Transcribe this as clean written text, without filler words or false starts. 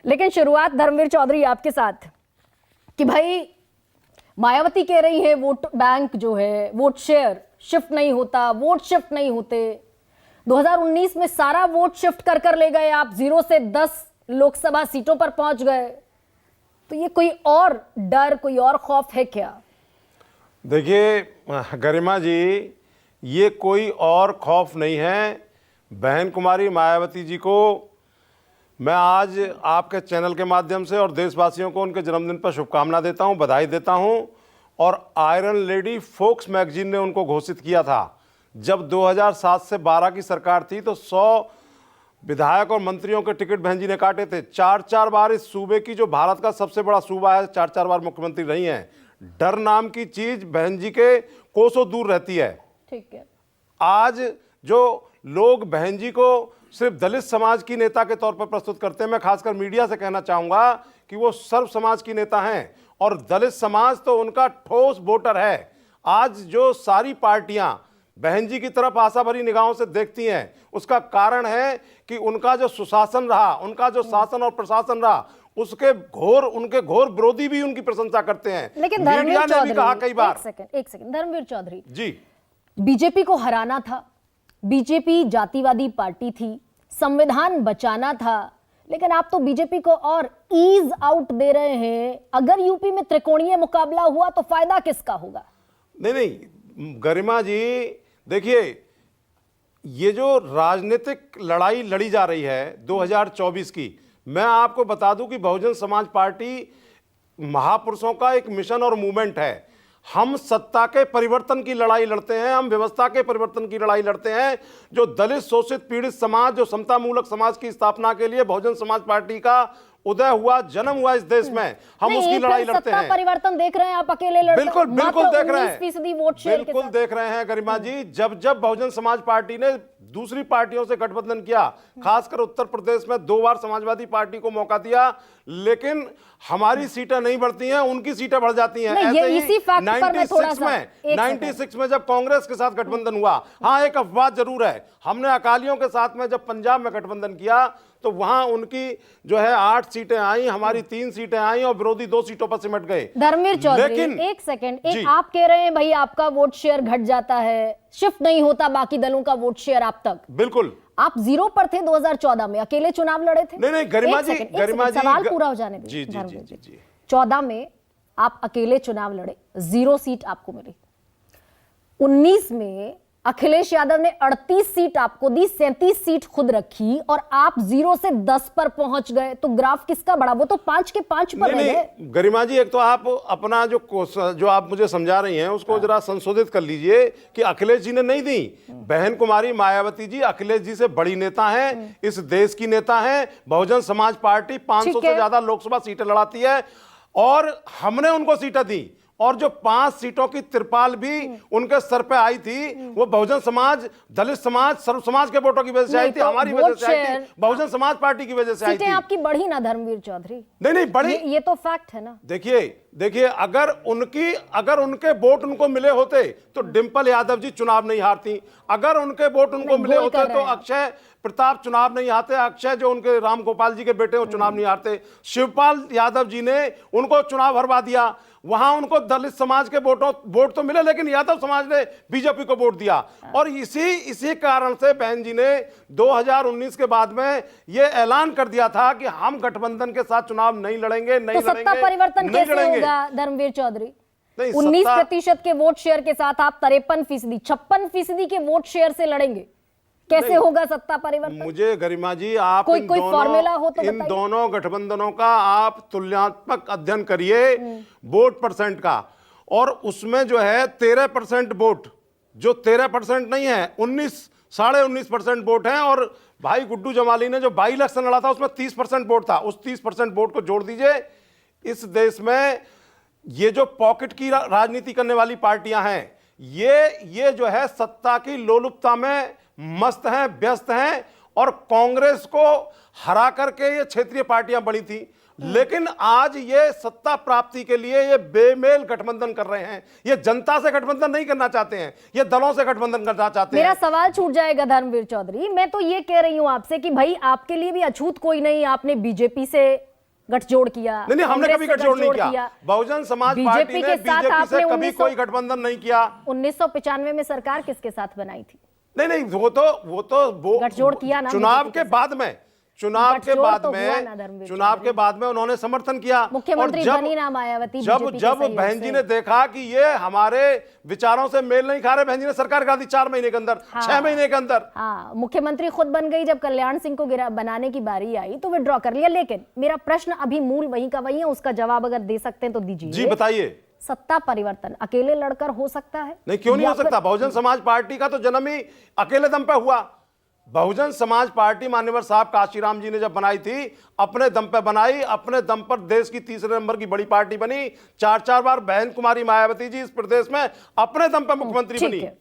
लेकिन शुरुआत धर्मवीर चौधरी आपके साथ कि भाई मायावती कह रही है वोट बैंक जो है वोट शेयर शिफ्ट नहीं होता, वोट शिफ्ट नहीं होते। 2019 में सारा वोट शिफ्ट कर कर ले गए आप, 0 से 10 लोकसभा सीटों पर पहुंच गए। तो ये कोई और डर, कोई और खौफ है क्या? देखिए गरिमा जी, ये कोई और खौफ नहीं है। बहन कुमारी मायावती जी को मैं आज आपके चैनल के माध्यम से और देशवासियों को उनके जन्मदिन पर शुभकामना देता हूं, बधाई देता हूं। और आयरन लेडी फोक्स मैगजीन ने उनको घोषित किया था। जब 2007 से 12 की सरकार थी तो 100 विधायक और मंत्रियों के टिकट बहन जी ने काटे थे। 4-4 बार इस सूबे की, जो भारत का सबसे बड़ा सूबा है, 4-4 बार मुख्यमंत्री रही हैं। डर नाम की चीज बहन जी के कोसों दूर रहती है। ठीक है। आज जो लोग बहन जी को सिर्फ दलित समाज की नेता के तौर पर प्रस्तुत करते हैं, मैं खासकर मीडिया से कहना चाहूंगा कि वो सर्व समाज की नेता हैं और दलित समाज तो उनका ठोस वोटर है। आज जो सारी पार्टियां बहन जी की तरफ आशा भरी निगाहों से देखती हैं, उसका कारण है कि उनका जो सुशासन रहा, उनका जो शासन और प्रशासन रहा, उनके घोर विरोधी भी उनकी प्रशंसा करते हैं। लेकिन मीडिया ने भी कहा कई बार। एक सेकंड धर्मवीर चौधरी जी, बीजेपी को हराना था, बीजेपी जातिवादी पार्टी थी, संविधान बचाना था, लेकिन आप तो बीजेपी को और ईज आउट दे रहे हैं। अगर यूपी में त्रिकोणीय मुकाबला हुआ तो फायदा किसका होगा? नहीं गरिमा जी, देखिए ये जो राजनीतिक लड़ाई लड़ी जा रही है 2024 की, मैं आपको बता दूं कि बहुजन समाज पार्टी महापुरुषों का एक मिशन और मूवमेंट है। हम सत्ता के परिवर्तन की लड़ाई लड़ते हैं, हम व्यवस्था के परिवर्तन की लड़ाई लड़ते हैं। जो दलित शोषित पीड़ित समाज, जो समता मूलक समाज की स्थापना के लिए बहुजन समाज पार्टी का उदय हुआ, जन्म हुआ इस देश में, हम उसकी लड़ाई लड़ते हैं। परिवर्तन देख रहे हैं आप अकेले लड़ते? बिल्कुल बिल्कुल देख रहे हैं, 19% वोट शेयर बिल्कुल देख रहे हैं गरिमा जी। जब जब बहुजन समाज पार्टी ने दूसरी पार्टियों से गठबंधन किया, खासकर उत्तर प्रदेश में 2 बार समाजवादी पार्टी को मौका दिया, लेकिन हमारी सीटें नहीं बढ़ती हैं, उनकी सीटें बढ़ जाती हैं। ऐसे ही 96 में जब कांग्रेस के साथ गठबंधन हुआ, हाँ एक अफवाह जरूर है, हमने अकालियों के साथ में जब पंजाब में गठबंधन किया तो वहां उनकी जो है 8 सीटें आई, हमारी 3 सीटें आई और विरोधी 2 सीटों पर सिमट गए। धर्मवीर चौधरी एक सेकंड, एक आप कह रहे हैं भाई आपका वोट शेयर घट जाता है, शिफ्ट नहीं होता बाकी दलों का वोट शेयर आप तक। बिल्कुल, आप 0 पर थे 2014 में, अकेले चुनाव लड़े थे। नहीं गरिमा जी, सवाल पूरा हो जाने दीजिए। जी 14 में आप अकेले चुनाव लड़े, 0 सीट आपको मिली। 19 में अखिलेश यादव ने 38 सीट आपको दी, 37 सीट खुद रखी और आप 0 से 10 पर पहुंच गए। तो ग्राफ किसका बढ़ा? वो तो 5 के 5 पर रह गए। गरिमा जी, एक तो आप अपना जो आप मुझे समझा रही हैं उसको जरा संशोधित कर लीजिए कि अखिलेश जी ने नहीं दी। बहन कुमारी मायावती जी अखिलेश जी से बड़ी नेता हैं, इस देश की नेता हैं। बहुजन समाज पार्टी 500 से ज्यादा लोकसभा सीटें लड़ाती है और हमने उनको सीटें दी। और जो 5 सीटों की तिरपाल भी उनके सर पे आई थी, वो बहुजन समाज, दलित समाज, सर्व समाज के वोटों की वजह से आई थी, हमारी वजह से आई थी, बहुजन समाज पार्टी की वजह से आई थी। सीटें आपकी बढ़ी ना धर्मवीर चौधरी? नहीं बढ़ी, ये तो फैक्ट है ना। देखिए अगर उनके वोट उनको मिले होते तो डिंपल यादव जी चुनाव नहीं हारती। अगर उनके वोट उनको मिले होते तो अक्षय प्रताप चुनाव नहीं हारते। अक्षय जो उनके राम गोपाल जी के बेटे, वो चुनाव नहीं हारते। शिवपाल यादव जी ने उनको चुनाव हरवा दिया। वहां उनको दलित समाज के वोट तो मिले, लेकिन यादव समाज ने बीजेपी को वोट दिया। और इसी कारण से बहन जी ने 2019 के बाद में यह ऐलान कर दिया था कि हम गठबंधन के साथ चुनाव नहीं लड़ेंगे, नहीं लड़ेंगे। सत्ता परिवर्तन कैसे होगा धर्मवीर चौधरी? 19% के वोट शेयर के साथ आप 53%, 56% के वोट शेयर से लड़ेंगे, कैसे होगा सत्ता परिवर्तन? मुझे गरिमा जी, आप कोई फॉर्मूला हो तो इन दोनों गठबंधनों का आप तुलनात्मक अध्ययन करिए वोट परसेंट का, और उसमें जो है 13% वोट, जो 13% नहीं है, 19.5% वोट है। और भाई गुड्डू जमाली ने जो बाई इलेक्शन लड़ा था उसमें 30% वोट था। उस 30% वोट को जोड़ दीजिए। इस देश में ये जो पॉकेट की राजनीति करने वाली पार्टियां हैं, ये जो है सत्ता की लोलुपता में मस्त हैं, व्यस्त हैं। और कांग्रेस को हरा करके ये क्षेत्रीय पार्टियां बड़ी थी, लेकिन आज ये सत्ता प्राप्ति के लिए ये बेमेल गठबंधन कर रहे हैं। ये जनता से गठबंधन नहीं करना चाहते हैं, ये दलों से गठबंधन करना चाहते हैं। मेरा सवाल छूट जाएगा धर्मवीर चौधरी। मैं तो ये कह रही हूं आपसे कि भाई आपके लिए भी अछूत कोई नहीं, आपने बीजेपी से गठजोड़ किया, नहीं हमने कांग्रेस कभी से गठजोड़ नहीं किया। बहुजन समाज पार्टी बीजेपी ने के साथ बीजेपी से आपने कभी कोई गठबंधन नहीं किया। 1995 में सरकार किसके साथ बनाई थी? नहीं वो तो गठजोड़ किया ना चुनाव बीजेपी के के बाद में, चुनाव के गठजोड़ बाद तो हुआ ना में, धर्मवीर चुनाव चौधरी। के बाद में उन्होंने समर्थन किया। मुख्यमंत्री और बनी ना मायावती जब बीजेपी के जब सहयोग बहन जी से। ने देखा कि ये हमारे विचारों से मेल नहीं खा रहे, बहन जी ने सरकार गिरा दी 4 महीने के अंदर, 6 महीने के अंदर। हाँ, मुख्यमंत्री खुद बन गई। जब कल्याण सिंह को बनाने की बारी आई तो विड्रॉ कर लिया। लेकिन मेरा प्रश्न अभी मूल वहीं का वहीं है, उसका जवाब अगर दे सकते हैं तो दीजिए। जी बताइए। सत्ता परिवर्तन अकेले लड़कर हो सकता है? नहीं क्यों नहीं या हो सकता? बहुजन समाज पार्टी का तो जन्म ही अकेले दम पे हुआ। बहुजन समाज पार्टी मान्यवर साहब काशीराम जी ने जब बनाई थी, अपने दम पे बनाई, अपने दम पर देश की तीसरे नंबर की बड़ी पार्टी बनी। 4 बार बहन कुमारी मायावती जी इस प्रदेश में अपने दम पे मुख्यमंत्री बनी। ठीक है।